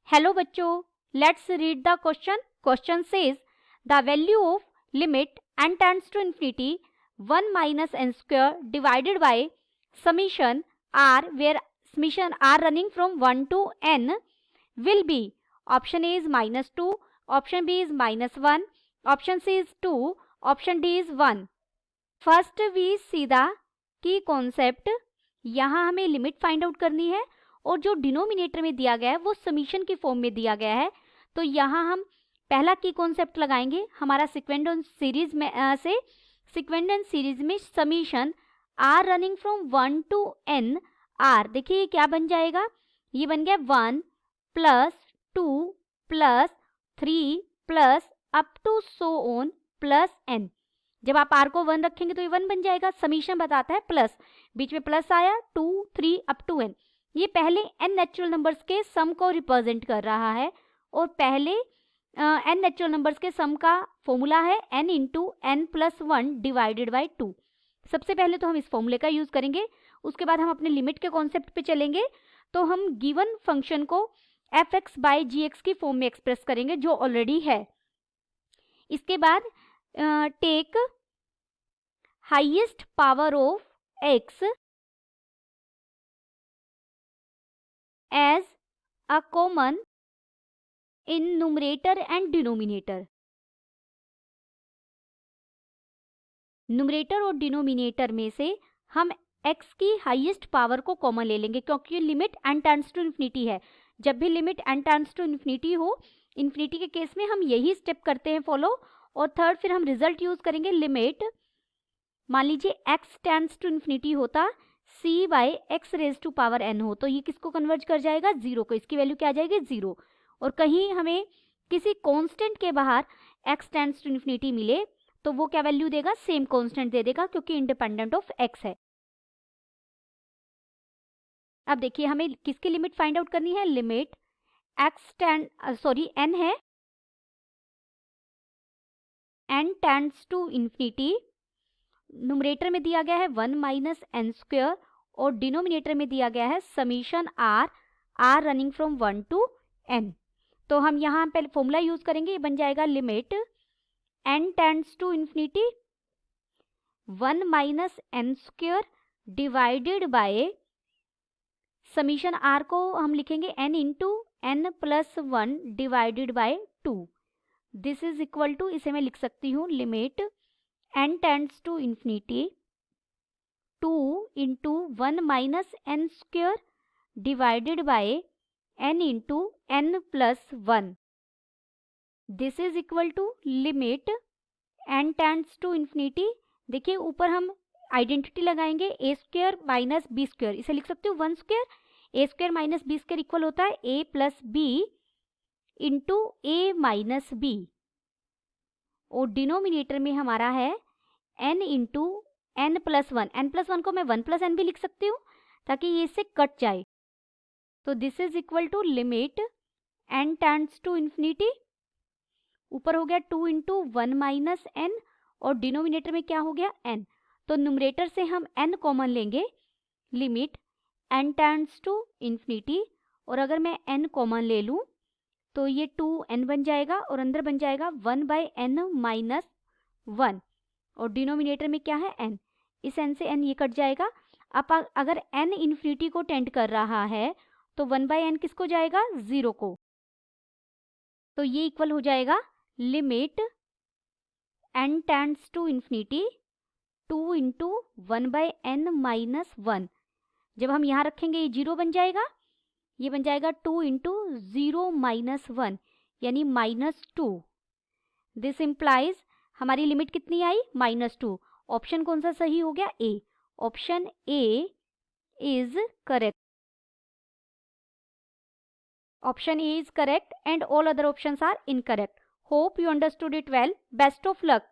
Hello बच्चों, let's read the question. Question says the value of limit n tends to infinity 1 minus n square divided by summation r where summation r running from 1 to n will be. Option A is -2, option B is -1, option C is 2, option D is 1. First we see the key concept. यहाँ हमें limit find out करनी है और जो denominator में दिया गया है वो समीशन की फॉर्म में दिया गया है. तो यहाँ हम पहला की कॉन्सेप्ट लगाएंगे. हमारा सिक्वेंडेंस सीरीज में सिक्वेंडेंस सीरीज में summation r running from 1 to n r. देखिए ये क्या बन जाएगा, ये बन गया 1 plus 2 plus 3 plus up to so on plus n. जब आप r को 1 रखेंगे तो ये 1 बन जाएगा. समीशन बताता है प्लस, बीच में प्लस आया 2 3 अप टू n. ये पहले n नेचुरल नंबर्स के सम को रिप्रेजेंट कर रहा है और पहले n नेचुरल नंबर्स के सम का फॉर्मूला है n into n plus 1 divided by 2. सबसे पहले तो हम इस फॉर्मूले का यूज करेंगे, उसके बाद हम अपने लिमिट के कॉन्सेप्ट पे चलेंगे. तो हम गिवन फंक्शन को f x by g x की फॉर्म में एक्सप्रेस करेंगे जो ऑलरेडी है. इसके बाद take highest power of x as a common in numerator and denominator. Numerator और डिनोमिनेटर में से हम x की हाईएस्ट पावर को कॉमन ले लेंगे क्योंकि limit n tends to infinity है. जब भी limit n tends to infinity हो, इन्फिनिटी के केस में हम यही स्टेप करते हैं फॉलो. और थर्ड फिर हम रिजल्ट यूज करेंगे. लिमिट मान लीजिए x टेंड्स टू इन्फिनिटी होता c by x raise to power n हो, तो ये किसको कन्वर्ज कर जाएगा, जीरो को. इसकी वैल्यू क्या आ जाएगी, जीरो. और कहीं हमें किसी कांस्टेंट के बाहर x टेंड्स टू इन्फिनिटी मिले तो वो क्या वैल्यू देगा, सेम कांस्टेंट दे देगा क्योंकि इंडिपेंडेंट ऑफ x है. अब देखिए हमें किसकी लिमिट फाइंड आउट करनी है. लिमिट n है, n tends to infinity. Numerator में दिया गया है 1 माइनस n स्क्वायर और डिनोमिनेटर में दिया गया है summation r running from 1 to n. तो हम यहाँ पहले फॉर्मूला यूज करेंगे. ये बन जाएगा limit n tends to infinity 1 minus n square divided by summation r को हम लिखेंगे n into n plus 1 divided by 2. This is equal to, इसे मैं लिख सकती हूँ limit n tends to infinity 2 into 1 minus n square divided by n into n plus 1. This is equal to limit n tends to infinity. देखिए ऊपर हम identity लगाएंगे a square minus b square. इसे लिख सकते हो 1 square. a square minus b square equal होता है a plus b into a minus b. और डिनोमिनेटर में हमारा है n into n plus 1. n plus 1 को मैं 1 प्लस n भी लिख सकती हूँ ताकि ये इससे कट जाए. तो this is equal to limit n tends to infinity. ऊपर हो गया 2 इंटू 1 माइनस n और डिनोमिनेटर में क्या हो गया n. तो न्यूमरेटर से हम n कॉमन लेंगे. Limit n tends to infinity और अगर मैं n कॉमन ले लूँ तो ये 2n बन जाएगा और अंदर बन जाएगा 1 बाई n माइनस 1 और डिनोमिनेटर में क्या है n. इस n से n ये कट जाएगा. अब अगर n इन्फिनिटी को टेंड कर रहा है तो 1 बाई n किसको जाएगा, जीरो को. तो ये इक्वल हो जाएगा limit n tends to infinity 2 into 1 by n minus 1. जब हम यहाँ रखेंगे ये जीरो बन जाएगा. ये बन जाएगा 2 इंटू 0 माइनस 1 यानी -2. दिस इम्प्लाइज हमारी लिमिट कितनी आई, -2. ऑप्शन कौन सा सही हो गया, A. Option A is correct. Option A is correct and all other options are incorrect. Hope you understood it well. Best of luck.